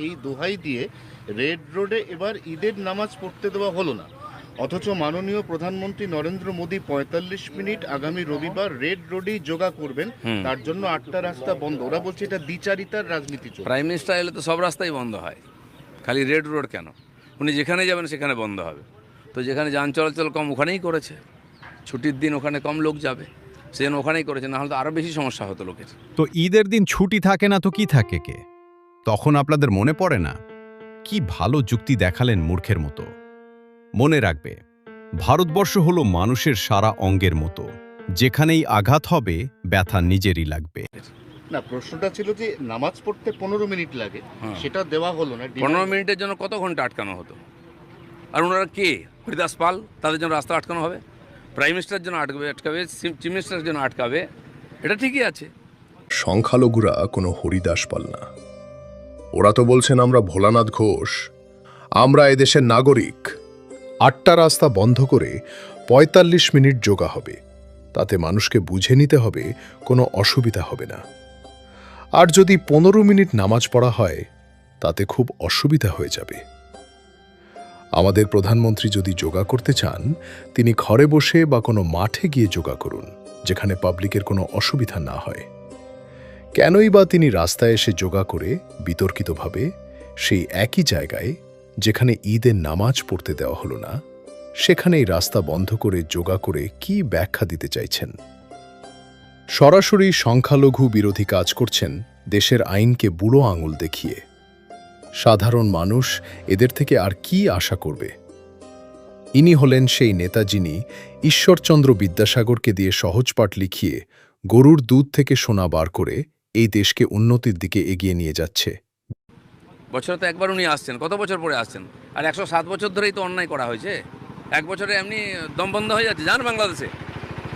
এই দোহাই দিয়ে রেড রোডে এবার ঈদের নামাজ পড়তে দেওয়া হলো না, অথচ মাননীয় প্রধানমন্ত্রী নরেন্দ্র মোদী ৪৫ মিনিট আগামী রবিবার রেড রোডেই যোগা করবেন, তার জন্য ৮টা রাস্তা বন্ধ। ওরা বলছে এটা দ্বিচারিতার রাজনীতি চলছে। প্রাইম মিনিস্টার এলে তো সব রাস্তাই বন্ধ হয়, খালি রেড রোড কেন? উনি যেখানে যাবেন সেখানে বন্ধ হবে। তো যেখানে যান চলাচল কম ওখানেই করেছে, ছুটির দিন ওখানে কম লোক যাবে, সেজন্য ওখানেই করেছে, না হলে তো আরও বেশি সমস্যা হতো লোকের। তো ঈদের দিন ছুটি থাকে না তো কি থাকে কে? তখন আপনাদের মনে পড়ে না? কি ভালো যুক্তি দেখালেন মূর্খের মতো। মনে রাখবে, ভারতবর্ষ হলো মানুষের সারা অঙ্গের মতো, যেখানেই আঘাত হবে ব্যথা নিজেরই লাগবে। না, প্রশ্নটা ছিল যে নামাজ পড়তে ১৫ মিনিট লাগে, সেটা দেওয়া হলো না। 15 মিনিটের জন্য কত ঘন্টা আটকানো হতো? আর ওনারা কে? হরিদাস পাল? তাদের জন্য রাস্তা আটকানো হবে? প্রাইম মিনিস্টারের জন্য আটকাবে, চিফ মিনিস্টারের জন্য আটকাবে? এটা ঠিকই আছে। সংখ্যালঘুরা কোনো হরিদাস পাল না। ওরা তো বলছেন আমরা ভোলানাথ ঘোষ, আমরা এদেশের নাগরিক। ৮টা রাস্তা বন্ধ করে ৪৫ মিনিট যোগা হবে, তাতে মানুষকে বুঝে নিতে হবে কোনো অসুবিধা হবে না। আর যদি ১৫ মিনিট নামাজ পড়া হয় তাতে খুব অসুবিধা হয়ে যাবে। আমাদের প্রধানমন্ত্রী যদি যোগা করতে চান, তিনি ঘরে বসে বা কোনো মাঠে গিয়ে যোগা করুন, যেখানে পাবলিকের কোনো অসুবিধা না হয়। কেনই বা তিনি রাস্তায় এসে যোগা করে বিতর্কিতভাবে সেই একই জায়গায় যেখানে ঈদের নামাজ পড়তে দেওয়া হলো না, সেখানেই রাস্তা বন্ধ করে যোগা করে কি ব্যাখ্যা দিতে চাইছেন? সরাসরি সংখ্যালঘু বিরোধী কাজ করছেন দেশের আইনকে বুড়ো আঙুল দেখিয়ে। সাধারণ মানুষ এদের থেকে আর কি আশা করবে? ইনি হলেন সেই নেতা যিনি ঈশ্বরচন্দ্র বিদ্যাসাগরকে দিয়ে সহজপাঠ লিখিয়ে গরুর দুধ থেকে সোনা বার করে এই দেশকে উন্নতির দিকে এগিয়ে নিয়ে যাচ্ছে। বছরে তো একবার উনি আসছেন, কত বছর পরে আসছেন? আর ১০৭ বছর ধরেই তো অন্যায় করা হয়েছে। এক বছরে এমনি দম বন্ধ হয়ে যাচ্ছে। যান বাংলাদেশে,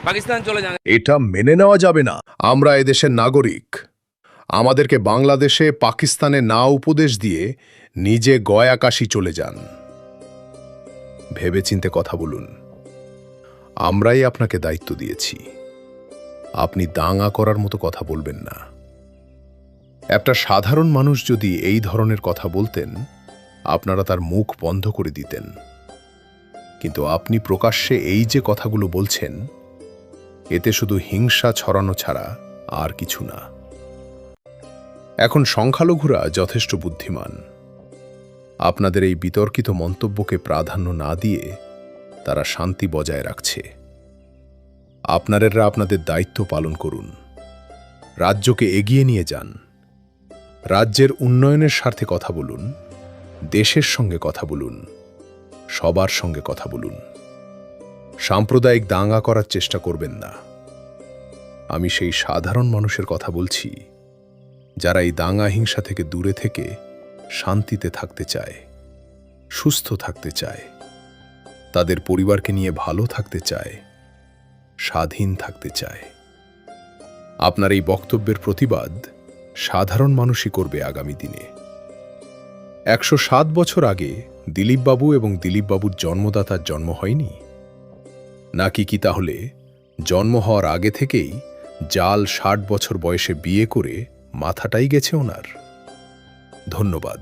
পাকিস্তান চলে যান। এটা মেনে নেওয়া যাবে না। আমরা এদেশের নাগরিক। আমাদেরকে বাংলাদেশে পাকিস্তানে না উপদেশ দিয়ে নিজে গয়াকাশী চলে যান। ভেবেচিন্তে কথা বলুন। আমরাই আপনাকে দায়িত্ব দিয়েছি, আপনি দাঙ্গা করার মতো কথা বলবেন না। একটা সাধারণ মানুষ যদি এই ধরনের কথা বলতেন, আপনারা তার মুখ বন্ধ করে দিতেন। কিন্তু আপনি প্রকাশ্যে এই যে কথাগুলো বলছেন, এতে শুধু হিংসা ছড়ানো ছাড়া আর কিছু না। এখন সংখ্যালঘুরা যথেষ্ট বুদ্ধিমান। আপনাদের এই বিতর্কিত মন্তব্যকে প্রাধান্য না দিয়ে তারা শান্তি বজায় রাখছে। আপনারা আপনাদের দায়িত্ব পালন করুন, রাজ্যকে এগিয়ে নিয়ে যান, রাজ্যের উন্নয়নের স্বার্থে কথা বলুন, দেশের সঙ্গে কথা বলুন, সবার সঙ্গে কথা বলুন। সাম্প্রদায়িক দাঙ্গা করার চেষ্টা করবেন না। আমি সেই সাধারণ মানুষের কথা বলছি যারা এই দাঙ্গা হিংসা থেকে দূরে থেকে শান্তিতে থাকতে চায়, সুস্থ থাকতে চায়, তাদের পরিবারকে নিয়ে ভালো থাকতে চায়, স্বাধীন থাকতে চায়। আপনার এই বক্তব্যের প্রতিবাদ সাধারণ মানুষই করবে আগামী দিনে। ১০৭ বছর আগে দিলীপবাবু এবং দিলীপবাবুর জন্মদাতার জন্ম হয়নি? নাকি কি তাহলে জন্ম হওয়ার আগে থেকেই জাল ৬০ বছর বয়সে বিয়ে করে মাথাটাই গেছে ওনার? ধন্যবাদ।